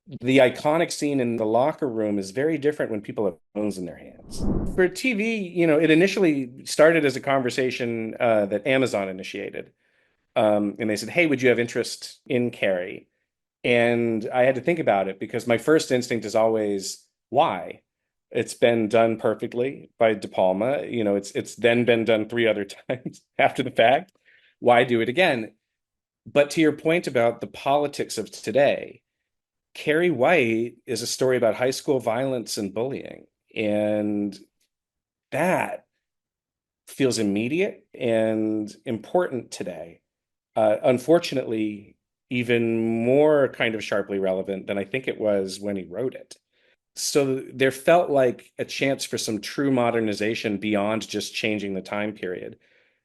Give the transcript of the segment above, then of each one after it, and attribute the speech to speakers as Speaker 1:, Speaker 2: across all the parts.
Speaker 1: The iconic scene in the locker room is very different when people have phones in their hands. For TV, it initially started as a conversation that Amazon initiated. And they said, "Hey, would you have interest in Carrie?" And I had to think about it because my first instinct is always, why? It's been done perfectly by De Palma. It's then been done three other times after the fact. Why do it again? But to your point about the politics of today, Carrie White is a story about high school violence and bullying. And that feels immediate and important today. Unfortunately, even more kind of sharply relevant than I think it was when he wrote it. So there felt like a chance for some true modernization beyond just changing the time period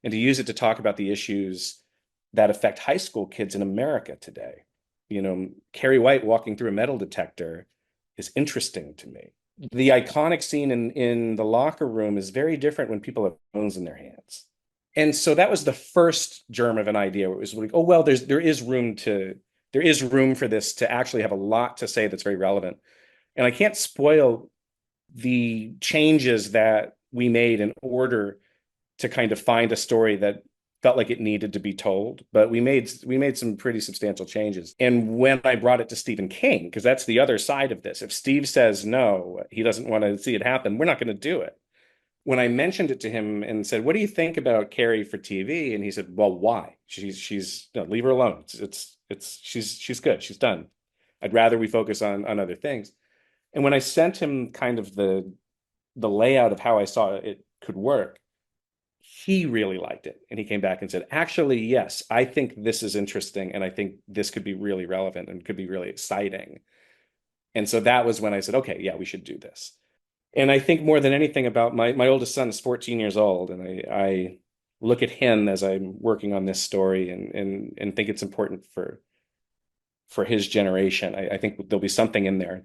Speaker 1: and to use it to talk about the issues that affect high school kids in America today. Carrie White walking through a metal detector is interesting to me. The iconic scene in the locker room is very different when people have phones in their hands. And so that was the first germ of an idea where it was like, oh, well, there is room for this to actually have a lot to say that's very relevant. And I can't spoil the changes that we made in order to kind of find a story that felt like it needed to be told. But we made some pretty substantial changes. And when I brought it to Stephen King, because that's the other side of this, if Steve says no, he doesn't want to see it happen, we're not going to do it. When I mentioned it to him and said, "What do you think about Carrie for TV?" and he said, "Well, why? She's no, leave her alone. She's good. She's done. I'd rather we focus on other things." And when I sent him kind of the layout of how I saw it could work, he really liked it. And he came back and said, "Actually, yes, I think this is interesting, and I think this could be really relevant and could be really exciting." And so that was when I said, "Okay, yeah, we should do this." And I think more than anything about my oldest son is 14 years old, and I look at him as I'm working on this story and think it's important for his generation. I think there'll be something in there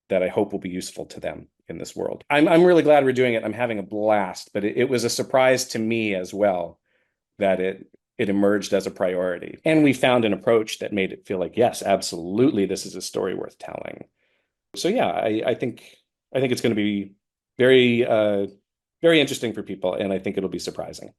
Speaker 1: that I hope will be useful to them in this world. I'm really glad we're doing it. I'm having a blast, but it was a surprise to me as well that it emerged as a priority. And we found an approach that made it feel like, yes, absolutely, this is a story worth telling. So yeah, I think it's going to be very very interesting for people, and I think it'll be surprising.